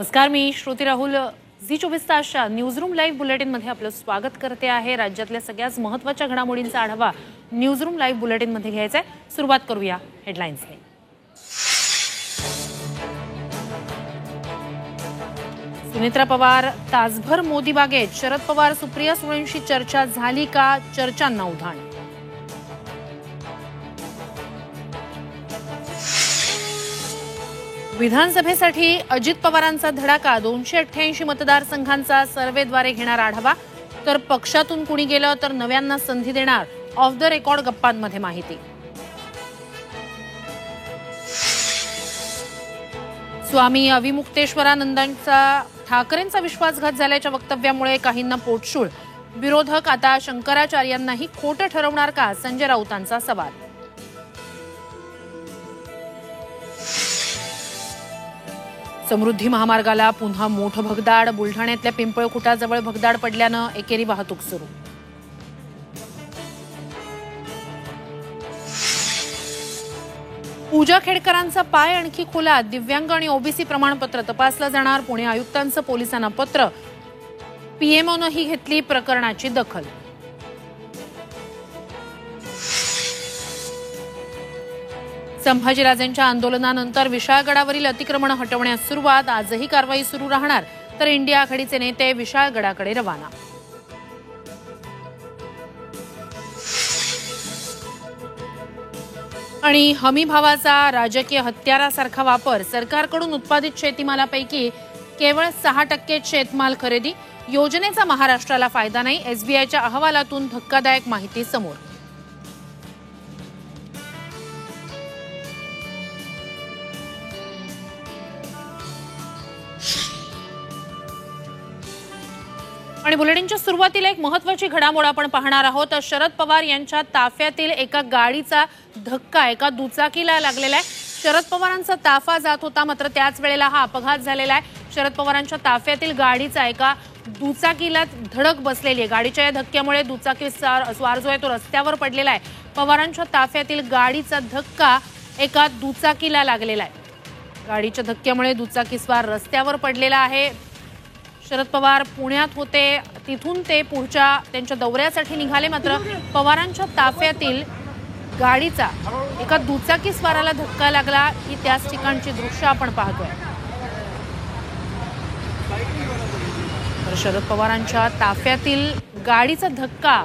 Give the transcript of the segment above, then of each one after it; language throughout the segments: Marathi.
नमस्कार, मी श्रुती राहुल झी 24 तासच्या न्यूजरूम लाईव्ह बुलेटिनमध्ये आपलं स्वागत करते आहे। राज्यातल्या सगळ्यात महत्त्वाच्या घडामोडींचा आढावा न्यूजरूम लाईव्ह बुलेटिनमध्ये घ्यायचा आहे। सुरुवात करूया हेडलाईन्सने। सुनेत्रा पवार तासभर मोदी बागेत, शरद पवार सुप्रिया सुळेंशी चर्चा झाली का? चर्चांना उधाण। विधानसभेसाठी अजित पवारांचा धडाका, 288 मतदारसंघांचा सर्व्हेद्वारे घेणार आढावा। तर पक्षातून कुणी गेलं तर नव्यांना संधी देणार, ऑफ द रेकॉर्ड गप्पांमध्ये माहिती। स्वामी अविमुक्तेश्वरानंदांचा ठाकरेंचा विश्वासघात झाल्याच्या वक्तव्यामुळे काहींना पोटशूळ, विरोधक आता शंकराचार्यांनाही खोटं ठरवणार का? संजय राऊतांचा सवाल। समृद्धी महामार्गाला पुन्हा मोठं भगदाड, बुलढाण्यातल्या पिंपळखुटाजवळ भगदाड पडल्यानं एकेरी वाहतूक सुरू। पूजा खेडकरांचा पाय आणखी खुला, दिव्यांग आणि ओबीसी प्रमाणपत्र तपासलं जाणार, पुणे आयुक्तांचं पोलिसांना पत्र। पीएमओनंही घेतली प्रकरणाची दखल। संभाजीराजेंच्या आंदोलनानंतर विशाळगडावरील अतिक्रमण हटवण्यास सुरुवात, आजही कारवाई सुरू राहणार। तर इंडिया आघाडीचे नेते विशाळगडाकडे रवाना। आणि हमी भावाचा राजकीय हत्यारासारखा वापर, सरकारकडून उत्पादित शेतीमालापैकी केवळ 6% शेतमाल खरेदी, योजनेचा महाराष्ट्राला फायदा नाही, एसबीआयच्या अहवालातून धक्कादायक माहिती समोर। आणि बुलेटिनच्या सुरुवातीला एक महत्त्वाची घडामोड आपण पाहणार आहोत। शरद पवार यांच्या ताफ्यातील एका गाडीचा धक्का एका दुचाकीला लागलेला आहे। शरद पवारांचा ताफा जात होता, मात्र त्याच वेळेला हा अपघात झालेला आहे। शरद पवारांच्या ताफ्यातील गाडीचा एका दुचाकीला धडक बसलेली आहे। गाडीच्या या धक्क्यामुळे दुचाकी स्वार जो आहे तो रस्त्यावर पडलेला आहे। पवारांच्या ताफ्यातील गाडीचा धक्का एका दुचाकीला लागलेला आहे। गाडीच्या धक्क्यामुळे दुचाकी स्वार रस्त्यावर पडलेला आहे। शरद पवार पुण्यात होते, तिथून ते पुढच्या त्यांच्या दौऱ्यासाठी निघाले, मात्र पवारांच्या ताफ्यातील गाडीचा एका दुचाकी स्वाराला धक्का लागला। ही त्याच ठिकाणची दृश्य आपण पाहतोय। तर शरद पवारांच्या ताफ्यातील गाडीचा धक्का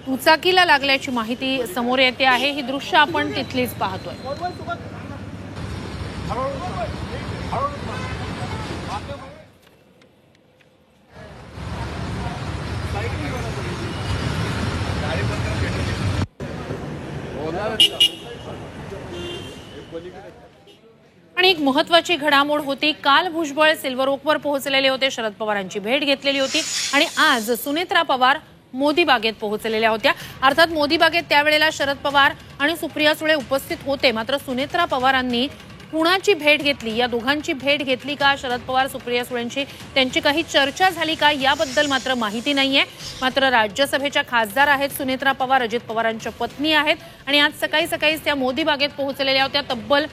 दुचाकीला लागल्याची माहिती समोर येते आहे। ही दृश्य आपण तिथलीच पाहतोय। आणि एक महत्त्वाची घडामोड होती। काल भुजबळ सिल्वर ओकवर पोहोचलेले होते, शरद पवारांची भेट घेतलेली होती आणि आज सुनेत्रा पवार मोदी बागेत पोहोचलेल्या होत्या। अर्थात मोदी बागेत त्यावेळेला शरद पवार आणि सुप्रिया सुळे उपस्थित होते, मात्र सुनेत्रा पवारांनी कुणाची भेट घेतली, या दोघांची भेट घेतली का? शरद पवार सुप्रिया सुळेंची त्यांची काही चर्चा झाली का? याबद्दल मात्र माहिती नाहीये। मात्र राज्यसभेच्या खासदार आहेत सुनेत्रा पवार, अजित पवारांच्या पत्नी आहेत आणि आज सकाळी सकाळीच त्या मोदी बागेत पोहोचलेल्या होत्या। तब्बल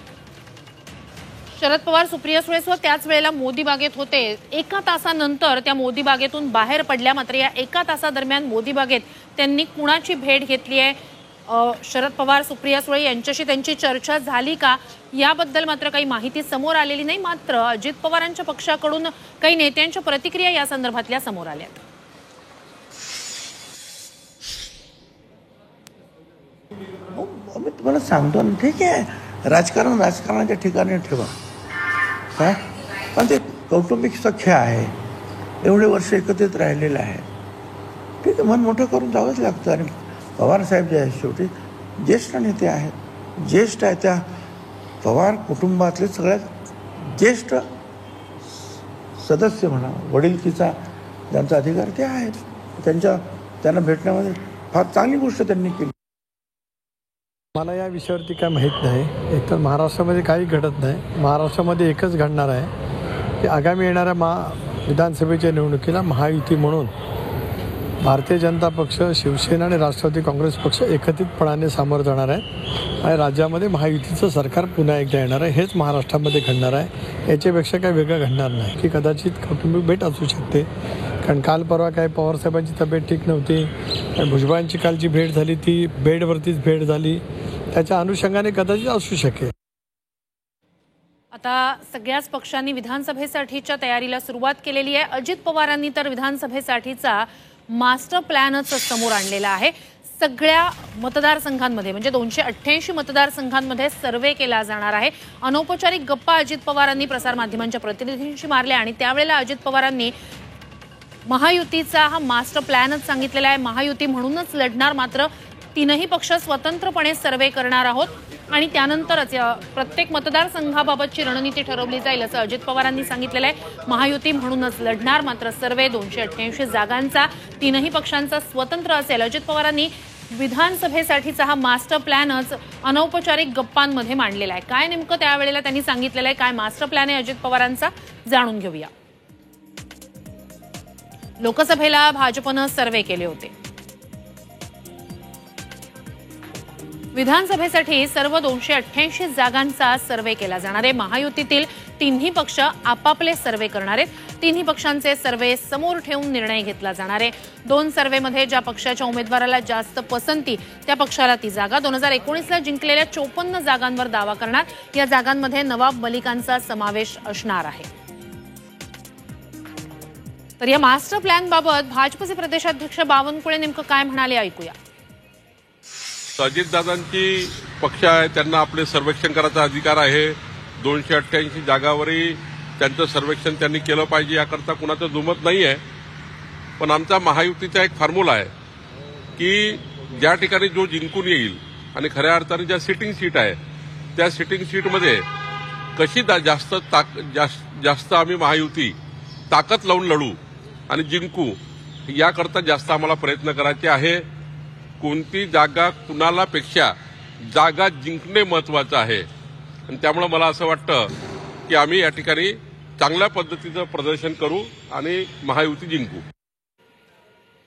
शरद पवार सुप्रिया सुळेसोबत त्याच वेळेला मोदी बागेत होते। एका तासानंतर त्या मोदी बागेतून बाहेर पडल्या, मात्र या एका तासादरम्यान मोदी बागेत त्यांनी कुणाची भेट घेतली आहे, शरद पवार सुप्रिया सुळे यांच्याशी त्यांची चर्चा झाली का, याबद्दल मात्र काही माहिती समोर आलेली नाही। मात्र अजित पवारांच्या पक्षाकडून काही नेत्यांच्या प्रतिक्रिया या संदर्भातल्या समोर आल्यात। मी तुम्हाला सांगतो ना, ठीक आहे, राजकारण राजकारणाच्या ठिकाणी ठेवा, काय पण ते कौटुंबिक सख्य आहे, एवढे वर्ष एकत्रित राहिलेलं आहे, ठीक आहे, मन मोठं करून जावंच लागतं। आणि पवारसाहेब जे आहेत शेवटी ज्येष्ठ नेते आहेत, ज्येष्ठ आहे, त्या पवार कुटुंबातले सगळ्यात ज्येष्ठ सदस्य म्हणा, वडिलकीचा ज्यांचा अधिकार ते आहेत, त्यांना भेटण्यामध्ये फार चांगली गोष्ट त्यांनी केली। मला या विषयावरती काय माहीत नाही। एकतर महाराष्ट्रामध्ये काही घडत नाही, महाराष्ट्रामध्ये एकच घडणार आहे की आगामी येणाऱ्या विधानसभेच्या निवडणुकीला महायुती म्हणून भारतीय जनता पक्ष, शिवसेना आणि राष्ट्रवादी काँग्रेस पक्ष एकत्रितपणाने सामोरं जाणार आहे आणि राज्यामध्ये महायुतीचं सरकार पुन्हा एकदा येणार आहे. हेच महाराष्ट्रामध्ये घडणार आहे. याच्यापेक्षा काही वेगळं घडणार नाही की कदाचित कौटुंबिक भेट असू शकते. कारण काल परवा काय पवारसाहेबांची तब्येत ठीक नव्हती, भुजबळांची कालची भेट झाली ती बेडवरतीच भेट झाली, त्याच्या अनुषंगाने कदाचित असू शकेल. आता सगळ्याच पक्षांनी विधानसभेसाठीच्या तयारीला सुरुवात केलेली आहे. अजित पवारांनी तर विधानसभेसाठीचा मास्टर प्लॅनच समोर आणलेला आहे. सगळ्या मतदारसंघांमध्ये म्हणजे 288 मतदारसंघांमध्ये सर्व्हे केला जाणार आहे. अनौपचारिक गप्पा अजित पवारांनी प्रसारमाध्यमांच्या प्रतिनिधींशी मारल्या आणि त्यावेळेला अजित पवारांनी महायुतीचा हा मास्टर प्लॅनच सांगितलेला आहे. महायुती म्हणूनच लढणार, मात्र तीनही पक्ष स्वतंत्रपणे सर्व्हे करणार आहोत आणि त्यानंतरच प्रत्येक मतदारसंघाबाबतची रणनीती ठरवली जाईल असं अजित पवारांनी सांगितलेलं आहे. महायुती म्हणूनच लढणार, मात्र सर्व्हे 288 जागांचा तीनही पक्षांचा स्वतंत्र असेल. अजित पवारांनी विधानसभेसाठीचा हा मास्टर प्लॅनच अनौपचारिक गप्पांमध्ये मांडलेला आहे. काय नेमकं त्यावेळेला त्यांनी सांगितलेलं आहे, काय मास्टर प्लॅन आहे अजित पवारांचा, जाणून घेऊया. लोकसभेला भाजपनं सर्व्हे केले होते. विधानसभेसाठी सर्व 288 जागांचा सर्व्हे केला जाणार आहे. महायुतीतील तिन्ही पक्ष आपापले सर्व्हे करणार आहेत. तिन्ही पक्षांचे सर्व्हे समोर ठेवून निर्णय घेतला जाणार आहे. 2 सर्व्हेमध्ये ज्या पक्षाच्या उमेदवाराला जास्त पसंती त्या पक्षाला ती जागा, 2019ला जिंकलेल्या 54 जागांवर दावा करणार. या जागांमध्ये नवाब मलिकांचा समावेश असणार आहे. तर या मास्टर प्लॅन बाबत भाजपचे प्रदेशाध्यक्ष बावनकुळे नेमकं काय म्हणाले, ऐकूया. अजितदादांची पक्ष आहे, त्यांना आपले सर्वेक्षण करायचा अधिकार आहे. 288 जागावरही त्यांचं सर्वेक्षण त्यांनी केलं पाहिजे, याकरता कुणाचं जुमत नाही आहे. पण आमचा महायुतीचा एक फॉर्म्युला आहे की ज्या ठिकाणी जो जिंकून येईल आणि खऱ्या अर्थाने ज्या सिटिंग सीट आहे त्या सिटिंग सीटमध्ये कशी जास्त आम्ही महायुती ताकद लावून लढू आणि जिंकू, याकरता जास्त आम्हाला प्रयत्न करायचे आहे. कोणती जागा कुणाला पेक्षा जागा जिंकणे महत्वाचं आहे आणि त्यामुळे मला असं वाटतं की आम्ही या ठिकाणी चांगल्या पद्धतीचं प्रदर्शन करू आणि महायुती जिंकू.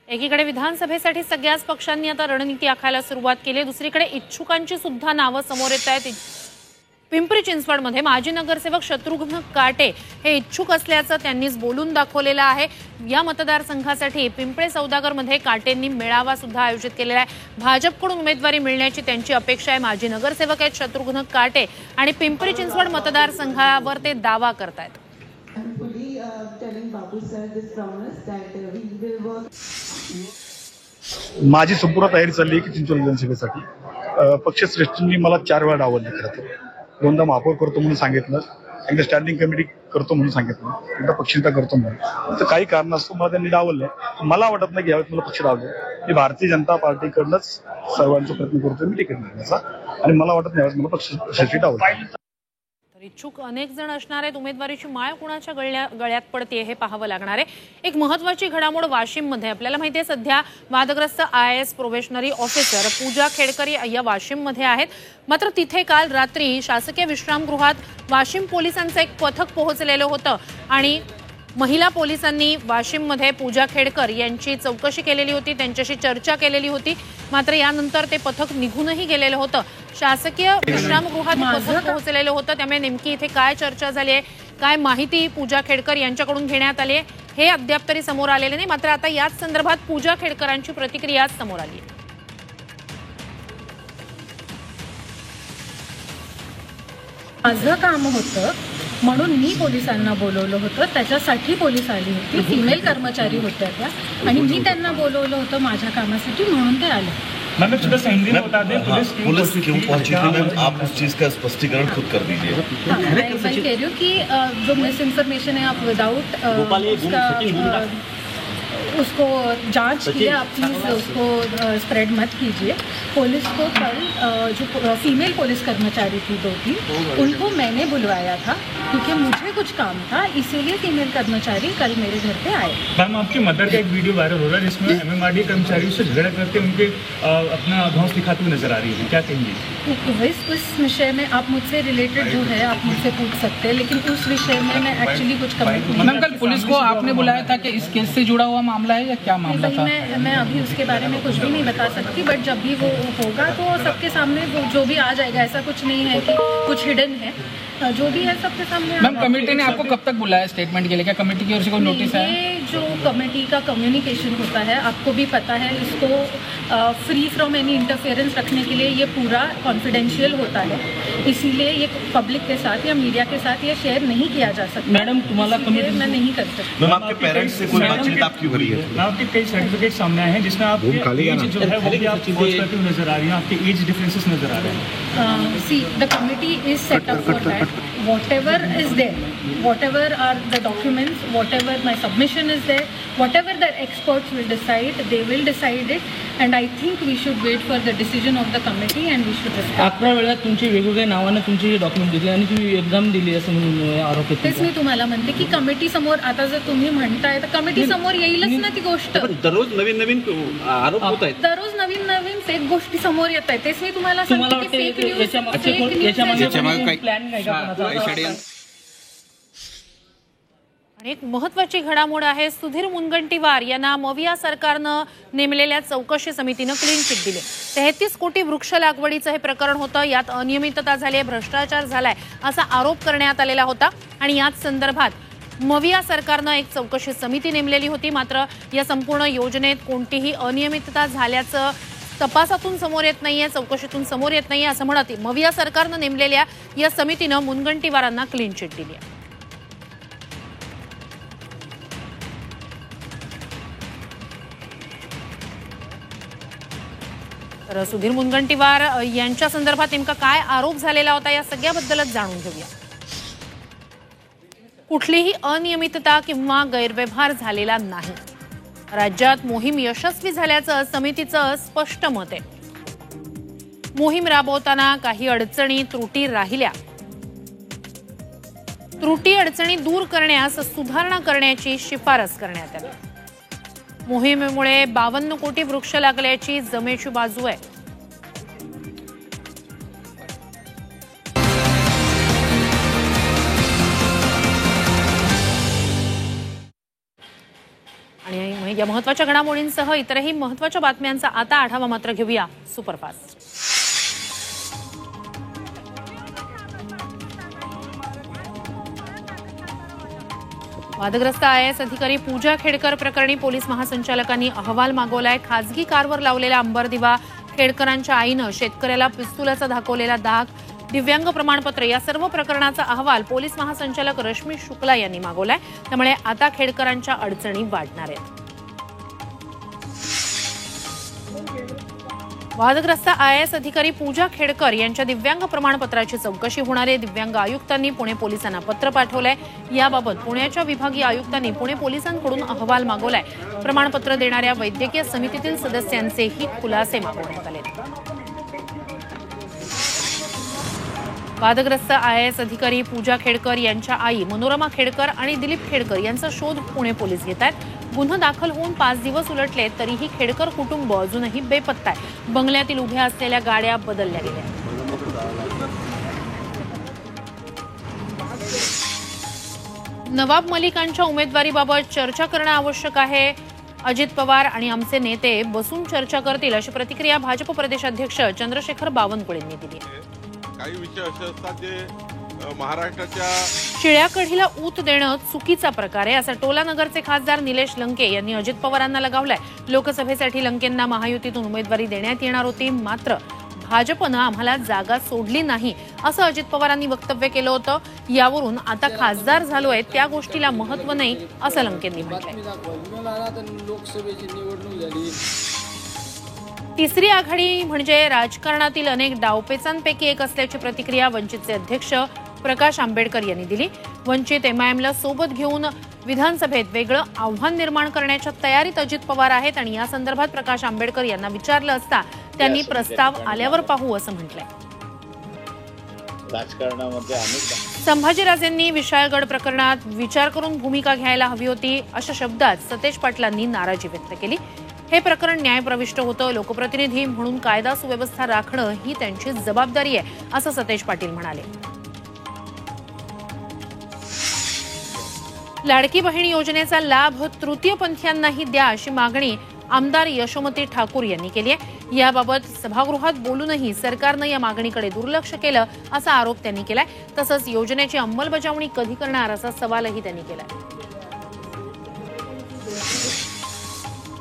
एकीकडे विधानसभेसाठी सगळ्याच पक्षांनी आता रणनीती आखायला सुरुवात केली. दुसरीकडे इच्छुकांची सुद्धा नावं समोर येत आहेत. पिंपरी चिंचवडमध्ये माजी नगरसेवक शत्रुघ्न काटे हे इच्छुक असल्याचं त्यांनीच बोलून दाखवलेलं आहे. या मतदारसंघासाठी पिंपळे सौदागरमध्ये काटेंनी मेळावा सुद्धा आयोजित केलेला आहे. भाजपकडून उमेदवारी मिळण्याची त्यांची अपेक्षा आहे. माजी नगरसेवक आहेत शत्रुघ्न काटे आणि पिंपरी चिंचवड मतदारसंघावर ते दावा करतायत. माझी संपूर्ण तयारी चालली आहे की चिंचवड विधानसभेसाठी. पक्षश्रेष्ठींनी मला 4 वेळा डावलले. खरं तर 2दा महापौर करतो म्हणून सांगितलं, एकदा स्टँडिंग कमिटी करतो म्हणून सांगितलं, एकदा पक्षनेता करतो म्हणून. तर काही कारणास्तव मला त्यांनी डावललंय. मला वाटत नाही की यावेळेस मला पक्ष डावले. मी भारतीय जनता पार्टीकडनंच सर्वांचा प्रयत्न करतोय मी तिकीट मिळण्याचा आणि मला वाटत नाही यावेळेस मला पक्षश्रेष्ठी डावले. इच्छुक अनेक जण असणार आहेत. उमेदवारीची माळ कुणाच्या गळ्यात पडते हे पाहावं लागणार आहे. एक महत्वाची घडामोड वाशिममध्ये. आपल्याला माहिती आहे सध्या वादग्रस्त IAS प्रोबेशनरी ऑफिसर पूजा खेडकर या वाशिममध्ये आहेत. मात्र तिथे काल रात्री शासकीय विश्रामगृहात वाशिम पोलिसांचं एक पथक पोहोचलेलं होतं आणि महिला पोलिसांनी वाशिममध्ये पूजा खेडकर यांची चौकशी केलेली होती, त्यांच्याशी चर्चा केलेली होती. मात्र यानंतर ते पथक निघूनही गेलेलं होतं. शासकीय विश्रामगृहात पथक पोहोचलेलं होतं. त्यामुळे नेमकी इथे काय चर्चा झाली आहे, काय माहिती पूजा खेडकर यांच्याकडून घेण्यात आली आहे हे अद्याप तरी समोर आलेले नाही. मात्र आता याच संदर्भात पूजा खेडकरांची प्रतिक्रिया समोर आली आहे. माझं काम होतं म्हणून मी पोलिसांना बोलवलं होतं, त्याच्यासाठी पोलीस आली होती. फिमेल कर्मचारी होत्या त्या आणि मी त्यांना बोलवलं होतं माझ्या कामासाठी म्हणून ते आले. मैम थोड़ा सा हिंदी में बता दें पुलिस क्यों पहुंची थी मैम, आप उस चीज़ का स्पष्टीकरण खुद कर दीजिए. मैं कह रही हूँ कि जो मिस इन्फॉर्मेशन है आप विदाउट उसको जांच किए, आप प्लीज़ उसको स्प्रेड मत कीजिए. पुलिस को कल जो फीमेल पुलिस कर्मचारी थी 2-3 उनको मैंने बुलवाया था क्योंकि मुझे कुछ काम था, इसीलिए फीमेल कर्मचारी कल मेरे घर पे आए. मैम आपकी मदर का एक वीडियो वायरल हो रहा है जिसमें MMRD कर्मचारियों से झगड़ा करते उनके अपना धौंस दिखाते हुए नजर आ रही है, क्या कहेंगे? इस विषय में आप मुझसे रिलेटेड जो है आप मुझसे पूछ सकते हैं, लेकिन उस विषय में मैं एक्चुअली कुछ कमेंट नहीं. मैम कल पुलिस को आपने बुलाया था कि इस केस से जुड़ा हुआ मामला मामला है या क्या मामला था? मैं अभी उसके बारे में कुछ भी नहीं बता सकती, बट जब भी वो होगा तो सबके सामने वो जो भी आ जाएगा। ऐसा कुछ नहीं है कि कुछ हिडन है, जो भी है सबके सामने। मैम, कमेटी ने आपको कब तक बुलाया स्टेटमेंट के लिए? क्या कमेटी की ओर से कोई नोटिस है? ये जो कमेटी का कम्युनिकेशन होता है, आपको भी पता है, इसको फ्री फ्रॉम एनी इंटरफेरेंस रखने के लिए ये पूरा कॉन्फिडेंशियल होता है, इसीलिए ये पब्लिक के साथ या मीडिया के साथ ये शेयर नहीं किया जा सकता। मैडम, तुम्हाला कमेटी मैं नहीं कर सकती। मैम, आपके पेरेंट्स से कोई बातचीत आपकी हो रही है? आपके कई सर्टिफिकेट सामने आए हैं जिसमें आप एज जो है वो भी आप पहुंच करते हुए नजर आ रही हैं, आपके एज डिफरेंसेस नजर आ रहे हैं। See the committee is set up for that, whatever is there, whatever are the documents, whatever my submission is there, whatever the experts will decide, they will decide it, and I think we should wait for the decision of the committee and we should respect. 11 वेळा तुमची वेगवेगळ्या नावाने तुमची डॉक्युमेंट दिली आणि तुम्ही एक्झाम दिली असं म्हणून आरोप आहे. तेच मी तुम्हाला म्हणते की कमिटी समोर आता जर तुम्ही म्हणताय तर कमिटी समोर येईलच ना ती गोष्ट. दररोज नवीन नवीन आरोप होत आहेत. दररोज नवीन नवीन फेक गोष्टी समोर येत आहेत. तेच मी तुम्हाला सांगते की फेक न्यूज याच्यामागे प्लॅन नाही का कोणाचा? आणि एक महत्त्वाची घडामोड आहे. सुधीर मुनगंटीवार यांना मविया सरकारनं नेमलेल्या चौकशी समितीनं क्लीन चिट दिली. 33 कोटी वृक्ष लागवडीचं हे प्रकरण होतं. यात अनियमितता झाली, भ्रष्टाचार झालाय असा आरोप करण्यात आलेला होता आणि याच संदर्भात मविया सरकारनं एक चौकशी समिती नेमलेली होती. मात्र या संपूर्ण योजनेत कोणतीही अनियमितता झाल्याचं तपासातून समोर येत नाहीये, चौकशीतून समोर येत नाहीये असं म्हणत मविया सरकारनं नेमलेल्या या समितीनं मुनगंटीवारांना क्लीन चिट दिली आहे. तर सुधीर मुनगंटीवार यांच्या संदर्भात नेमका काय आरोप झालेला होता या सगळ्याबद्दलच जाणून घेऊया. कुठलीही अनियमितता किंवा गैरव्यवहार झालेला नाही. राज्यात मोहीम यशस्वी झाल्याचं समितीचं स्पष्ट मत आहे. मोहीम राबवताना काही अडचणी त्रुटी राहिल्या, त्रुटी अडचणी दूर करण्यास सुधारणा करण्याची शिफारस करण्यात आली. मोहिमेमुळे 52 कोटी वृक्ष लागल्याची जमेची बाजू आहे. आणि या महत्त्वाच्या घडामोडींसह इतरही महत्त्वाच्या बातम्यांचा आता आढावा मात्र घेऊया सुपरफास्ट. वादग्रस्त IAS अधिकारी पूजा खेडकर प्रकरणी पोलीस महासंचालकांनी अहवाल मागवलाय. खासगी कारवर लावलेला अंबरदिवा, खेडकरांच्या आईनं शेतकऱ्याला पिस्तुलाचा दाखवलेला दाग, दिव्यांग प्रमाणपत्र या सर्व प्रकरणाचा अहवाल पोलीस महासंचालक रश्मी शुक्ला यांनी मागवलाय. त्यामुळे आता खेडकरांच्या अडचणी वाढणार आहेत. वादग्रस्त IAS अधिकारी पूजा खेडकर यांच्या दिव्यांग प्रमाणपत्राची चौकशी होणार आहे. दिव्यांग आयुक्तांनी पुणे पोलिसांना पत्र पाठवलंय. याबाबत पुण्याच्या विभागीय आयुक्तांनी पुणे पोलिसांकडून अहवाल मागवलाय. प्रमाणपत्र देणाऱ्या वैद्यकीय समितीतील सदस्यांचेही खुलासे मागवण्यात आले. वादग्रस्त IAS अधिकारी पूजा खेडकर यांच्या आई मनोरमा खेडकर आणि दिलीप खेडकर यांचा शोध पुणे पोलीस घेत आहेत. गुन्हा दाखल होऊन 5 दिवस उलटले तरीही खेडकर कुटुंब अजूनही बेपत्ता आहे. बंगल्यातील उभ्या असलेल्या गाड्या बदलल्या गेल्या. नवाब मलिकांच्या उमेदवारीबाबत चर्चा करणं आवश्यक आहे. अजित पवार आणि आमचे नेते बसून चर्चा करतील अशी प्रतिक्रिया भाजप प्रदेशाध्यक्ष चंद्रशेखर बावनकुळेंनी दिली. काही विषय असे असतात जे महाराष्ट्राच्या शिळ्या कढीला ऊत देणं चुकीचा प्रकार आहे असं टोलानगरचे खासदार निलेश लंके यांनी अजित पवारांना लगावलाय. लोकसभेसाठी लंकेंना महायुतीतून उमेदवारी देण्यात येणार होती, मात्र भाजपनं आम्हाला जागा सोडली नाही असं अजित पवारांनी वक्तव्य केलं होतं. यावरून आता खासदार झालोय त्या गोष्टीला महत्त्व नाही असं लंकेंनी म्हटलंय. तिसरी आघाडी म्हणजे राजकारणातील अनेक डावपेचांपैकी एक असल्याची प्रतिक्रिया वंचितचे अध्यक्ष प्रकाश आंबेडकर यांनी दिली. वंचित MIMला सोबत घेऊन विधानसभेत वेगळं आव्हान निर्माण करण्याच्या तयारीत अजित पवार आहेत आणि या संदर्भात प्रकाश आंबेडकर यांना विचारलं असता त्यांनी प्रस्ताव आल्यावर पाहू असं म्हटलंय. संभाजीराजेंनी विशाळगड प्रकरणात विचार करून भूमिका घ्यायला हवी होती अशा शब्दात सतेज पाटलांनी नाराजी व्यक्त केली. हे प्रकरण न्यायप्रविष्ट होतं. लोकप्रतिनिधी म्हणून कायदा सुव्यवस्था राखणं ही त्यांची जबाबदारी आहे असं सतेज पाटील म्हणाले. लाडकी बहीण योजनेचा लाभ तृतीयपंथीयांनाही द्या अशी मागणी आमदार यशोमती ठाकूर यांनी केली आहे। याबाबत सभागृहात बोलूनही सरकारनं या मागणीकडे दुर्लक्ष केलं असा आरोप त्यांनी केलाय। तसंच योजनेची अंमलबजावणी कधी करणार असा सवालही त्यांनी केलाय।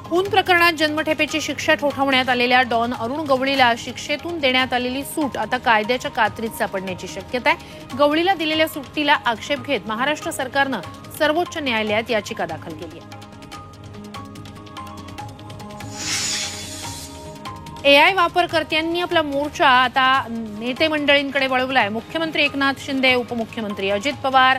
खून प्रकरणात जन्मठेपेची शिक्षा ठोठावण्यात आलेल्या डॉन अरुण गवळीला शिक्षेतून देण्यात आलेली सूट आता कायद्याच्या कात्रीत सापडण्याची शक्यता आहे। गवळीला दिलेल्या सुट्टीला आक्षेप घेत महाराष्ट्र सरकारनं सर्वोच्च न्यायालयात याचिका दाखल केली आहे। AI वापरकर्त्यांनी आपला मोर्चा आता नेते मंडळींकडे वळवलाय। मुख्यमंत्री एकनाथ शिंदे, उपमुख्यमंत्री अजित पवार,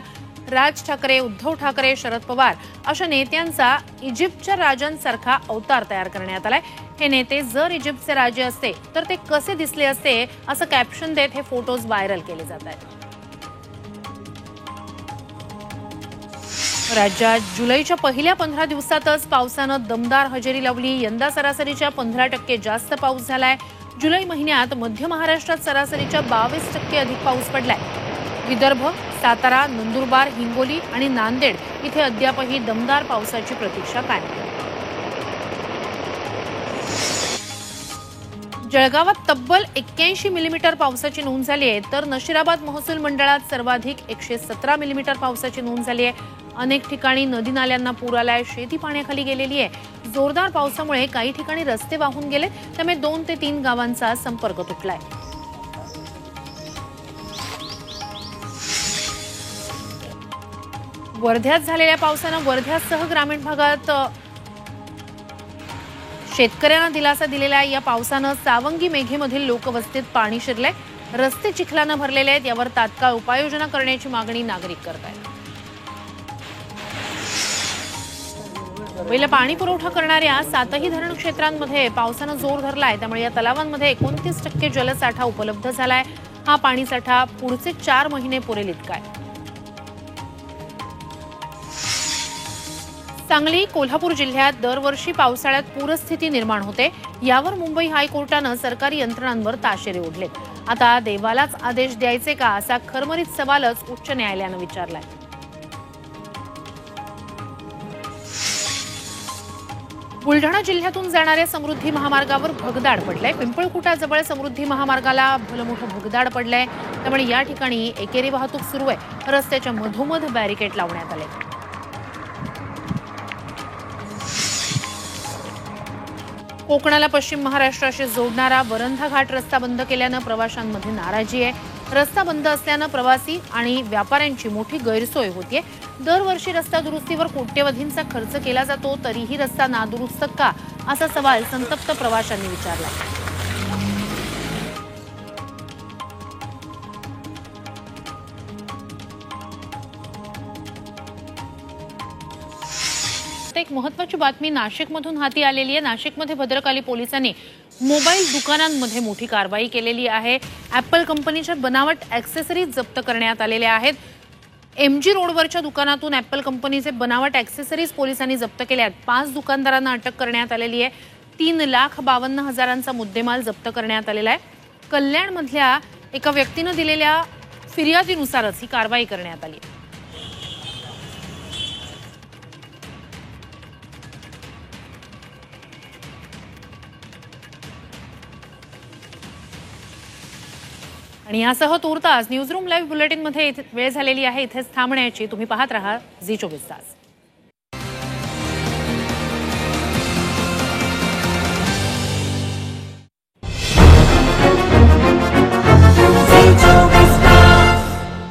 राज ठाकरे, उद्धव ठाकरे, शरद पवार अशा नेत्यांचा इजिप्तच्या राजांसारखा अवतार तयार करण्यात आलाय। हे नेते जर इजिप्तचे राजे असते तर ते कसे दिसले असते असं कॅप्शन देत हे फोटोज व्हायरल केले जात आहेत। राज्यात जुलैच्या पहिल्या 15 दिवसातच पावसानं दमदार हजेरी लावली। यंदा सरासरीच्या 15% जास्त पाऊस झालाय। जुलै महिन्यात मध्य महाराष्ट्रात सरासरीच्या 22% अधिक पाऊस पडलाय। विदर्भ, सातारा, नंदुरबार, हिंगोली आणि नांदेड इथे अद्यापही दमदार पावसाची प्रतीक्षा कायम आहे। जळगावात तब्बल 81 मिलीमीटर पावसाची नोंद झाली आहे, तर नशिराबाद महसूल मंडळात सर्वाधिक 117 मिलीमीटर पावसाची नोंद झाली आहे। अनेक ठिकाणी नदी नाल्यांना पूर आलाय, शेती पाण्याखाली गेलेली आहे। जोरदार पावसामुळे काही ठिकाणी रस्ते वाहून गेले, त्यामुळे 2 ते 3 गावांचा संपर्क तुटलाय। वर्ध्यात झालेल्या पावसानं वर्ध्यासह ग्रामीण भागात शेतकऱ्यांना दिलासा दिलेल्या या पावसानं सावंगी मेघेमधील लोकवस्तीत पाणी शिरलंय। रस्ते चिखलानं भरलेले आहेत, यावर तात्काळ उपाययोजना करण्याची मागणी नागरिक करत आहेत। मुंबईला पाणी पुरवठा करणाऱ्या 7ही धरण क्षेत्रांमध्ये पावसानं जोर धरलाय, त्यामुळे या तलावांमध्ये 29% जलसाठा उपलब्ध झालाय। हा पाणीसाठा पुढचे 4 महिने पुरेल इतका आहे। सांगली, कोल्हापूर जिल्ह्यात दरवर्षी पावसाळ्यात पूरस्थिती निर्माण होते। यावर मुंबई हायकोर्टानं सरकारी यंत्रणांवर ताशेरे ओढलेत। आता देवालाच आदेश द्यायचे का असा खरमरीत सवालच उच्च न्यायालयानं विचारलाय। बुलढाणा जिल्ह्यातून जाणाऱ्या समृद्धी महामार्गावर भगदाड पडलंय। पिंपळखुटाजवळ समृद्धी महामार्गाला भलं मोठं भगदाड पडलंय, त्यामुळे या ठिकाणी एकेरी वाहतूक सुरू आहे। रस्त्याच्या मधोमध बॅरिकेड लावण्यात आले। कोकणाला पश्चिम महाराष्ट्राशी जोडणारा वरंधा घाट रस्ता बंद केल्यानं प्रवाशांमध्ये नाराजी आहे। रस्ता बंद असल्यानं प्रवासी आणि व्यापाऱ्यांची मोठी गैरसोय होतीये। दरवर्षी रस्ता दुरुस्तीवर कोट्यवधींचा खर्च केला जातो, तरीही रस्ता नादुरुस्त का असा सवाल संतप्त प्रवाशांनी विचारला। एक महत्त्वाची बातमी नाशिकमधून हाती आलेली आहे। नाशिकमध्ये भद्रकाली पोलिसांनी मोबाईल दुकानांमध्ये मोठी कारवाई केलेली आहे। ॲपल कंपनीच्या बनावट ॲक्सेसरीज जप्त करण्यात आलेल्या आहेत। MG रोडवरच्या दुकानातून ॲपल कंपनीचे बनावट ॲक्सेसरीज पोलिसांनी जप्त केल्या आहेत। 5 दुकानदारांना अटक करण्यात आलेली आहे। 3,52,000चा मुद्देमाल जप्त करण्यात आलेला आहे। कल्याणमधल्या एका व्यक्तीने दिलेल्या फिर्यादीनुसारच ही कारवाई करण्यात आली। आणि यासह तूर्तास न्यूजरूम लाईव्ह बुलेटिनमध्ये वेळ झालेली आहे इथेच थांबण्याची। तुम्ही पाहत रहा झी 24 तास।